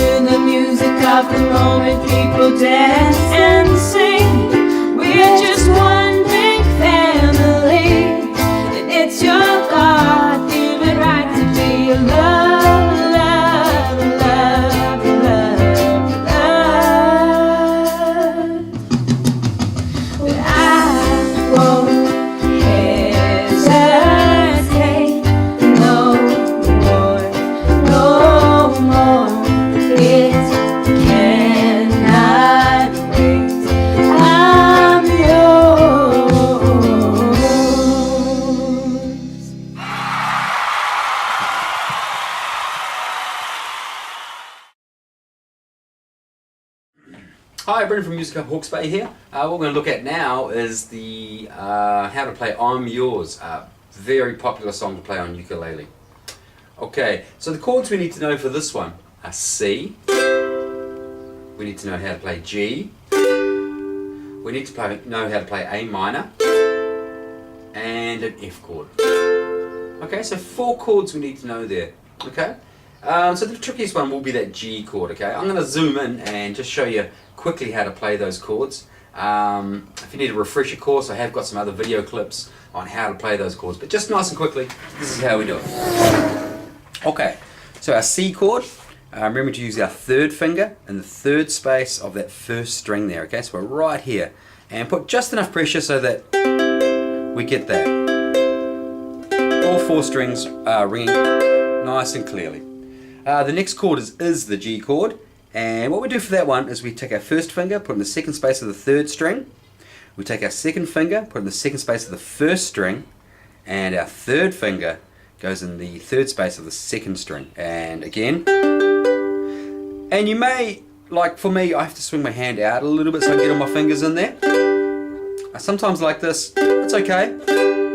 the music of the moment, people dance and sing. We're just one big family, and it's your God-given right to be loved, loved, loved, loved, loved. But I won't hesitate no more, no more. It cannot wait. I'm yours. Hi, Brendan from musiqhub Hawke's Bay here. What we're going to look at now is the how to play I'm Yours, a very popular song to play on ukulele. Okay, so the chords we need to know for this one are C, we need to know how to play G, we need to know how to play A minor, and an F chord. Okay, so 4 chords we need to know there. Okay, so the trickiest one will be that G chord. Okay, I'm going to zoom in and just show you quickly how to play those chords. If you need a refresher course, I have got some other video clips on how to play those chords, but just nice and quickly, this is how we do it. Okay, so our C chord, remember to use our 3rd finger in the 3rd space of that 1st string there. Okay, so we're right here, and put just enough pressure so that we get that. All 4 strings ringing nice and clearly. The next chord is the G chord, and what we do for that one is we take our 1st finger, put it in the 2nd space of the 3rd string, we take our 2nd finger, put it in the 2nd space of the 1st string, and our 3rd finger goes in the 3rd space of the 2nd string, and again. And you may, like for me, I have to swing my hand out a little bit so I can get all my fingers in there. I sometimes like this, it's okay,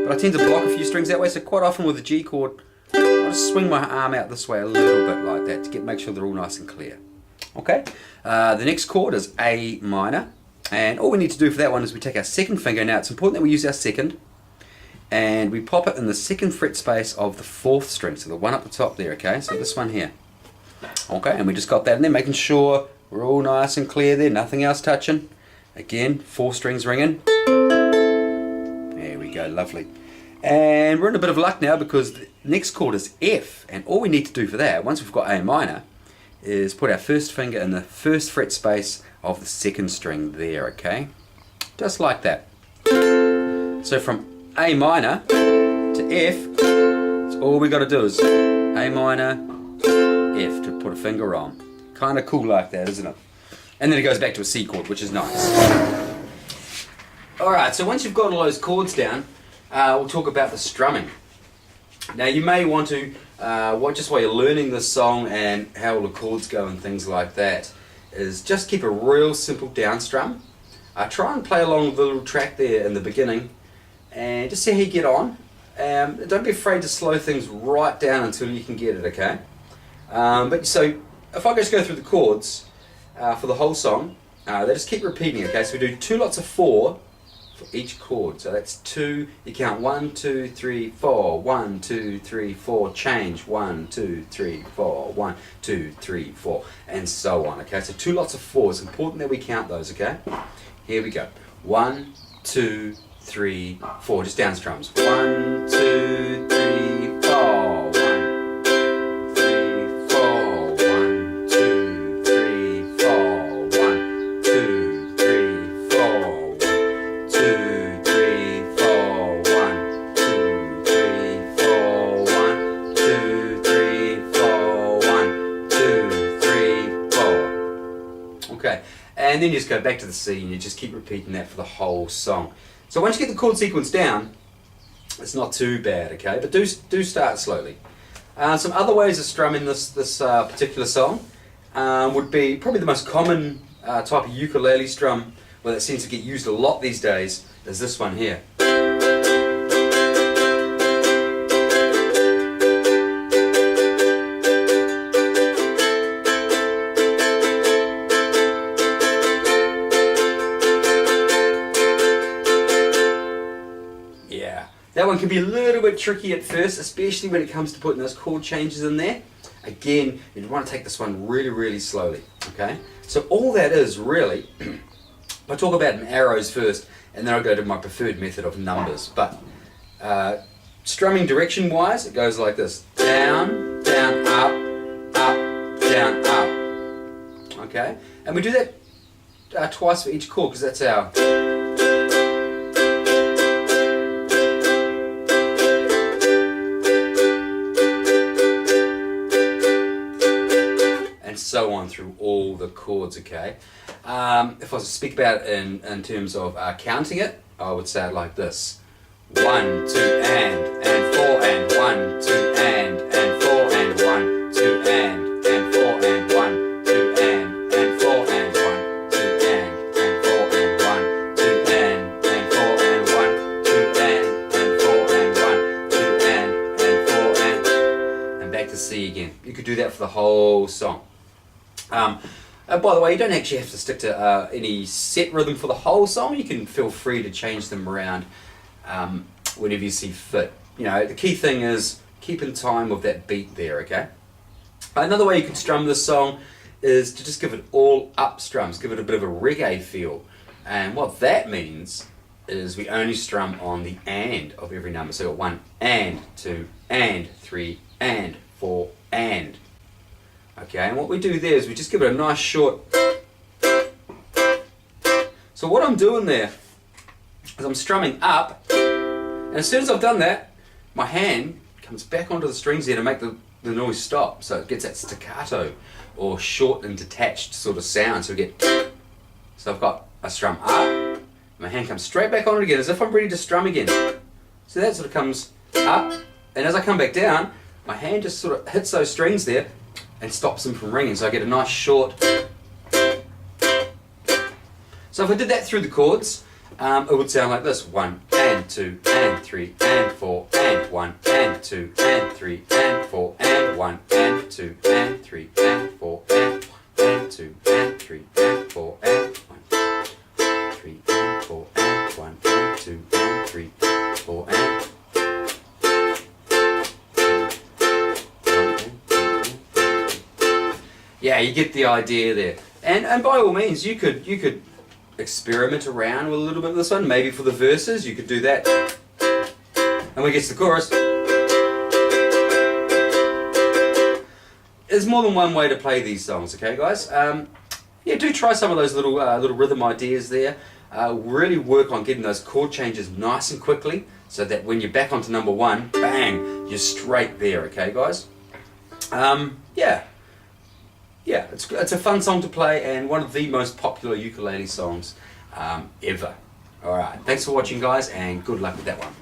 but I tend to block a few strings that way, so quite often with the G chord, I just swing my arm out this way a little bit like that to make sure they're all nice and clear. Okay, the next chord is A minor, and all we need to do for that one is we take our 2nd finger. Now it's important that we use our 2nd, and we pop it in the 2nd fret space of the 4th string, so the one up the top there. Okay, so this one here. Okay, and we just got that in there, making sure we're all nice and clear there, nothing else touching. Again, 4 strings ringing. There we go, lovely. And we're in a bit of luck now because the next chord is F, and all we need to do for that, once we've got A minor, is put our 1st finger in the 1st fret space of the 2nd string there. Okay, just like that. So from A minor to F, so all we got to do is A minor, F to put a finger on. Kind of cool like that, isn't it? And then it goes back to a C chord, which is nice. Alright, so once you've got all those chords down, we'll talk about the strumming. Now you may want to, just while you're learning this song and how all the chords go and things like that, is just keep a real simple down strum. Try and play along with the little track there in the beginning and just see how you get on. Don't be afraid to slow things right down until you can get it, okay? But so if I just go through the chords for the whole song, they just keep repeating, okay? So we do 2 lots of 4 for each chord. So that's 2, you count 1, 2, 3, 4, 1, 2, 3, 4, change, 1, 2, 3, 4, 1, 2, 3, 4, and so on, okay? So 2 lots of 4, it's important that we count those, okay? Here we go. 1, 2, 3, 4, just down strums. 1, 2, 3, 4, 1, 3, 4, 1, 2, 3, 4, 1, 2, 3, 4, 1, 2, 3, 4, 1, 2, 3, 4, 1, 2, 3, 4, 1, 2, 3, 4. Okay, and then you just go back to the C and you just keep repeating that for the whole song. So once you get the chord sequence down, it's not too bad, okay? But do start slowly. Some other ways of strumming this particular song would be probably the most common type of ukulele strum, well, that seems to get used a lot these days, is this one here. That one can be a little bit tricky at first, especially when it comes to putting those chord changes in there. Again, you want to take this one really, really slowly, okay? So all that is really, I'll talk about in arrows first, and then I'll go to my preferred method of numbers. But strumming direction-wise, it goes like this. Down, down, up, up, down, up. Okay? And we do that twice for each chord, because that's our... and so on through all the chords, okay? If I was to speak about it in terms of counting it, I would say it like this. 1, 2, and 4, and 1, 2, and 4, and 1, 2, and 4, and 1, 2, and 4, and 1, 2, and 4, and 1, 2, and 4, and 1, 2, and 4, and 1, 2, and 4, and back to C again. You could do that for the whole song. By the way, you don't actually have to stick to any set rhythm for the whole song. You can feel free to change them around whenever you see fit. You know, the key thing is keep in time with that beat there, okay? Another way you can strum this song is to just give it all up strums, give it a bit of a reggae feel. And what that means is we only strum on the and of every number. So 1 and 2 and 3 and 4 and. Okay, and what we do there is we just give it a nice short... So what I'm doing there is I'm strumming up, and as soon as I've done that, my hand comes back onto the strings there to make the noise stop. So it gets that staccato or short and detached sort of sound. So we get... So I've got a strum up, my hand comes straight back on it again as if I'm ready to strum again. So that sort of comes up, and as I come back down, my hand just sort of hits those strings there and stops them from ringing, so I get a nice short... So if I did that through the chords, it would sound like this. 1 and 2 and 3 and 4 and 1 and 2 and 3 and 4 and 1 and 2 and 3 and 4 and 1 and 2 and 3 and 4 and 1 3 and 4 and 1 and 2 and 3 and 4 and... Yeah, you get the idea there. And by all means, you could experiment around with a little bit of this one. Maybe for the verses, you could do that. And when it gets to the chorus, there's more than one way to play these songs, okay, guys? Yeah, do try some of those little rhythm ideas there. Really work on getting those chord changes nice and quickly, so that when you're back onto number 1, bang, you're straight there, okay, guys? Yeah, it's a fun song to play and one of the most popular ukulele songs ever. Alright, thanks for watching, guys, and good luck with that one.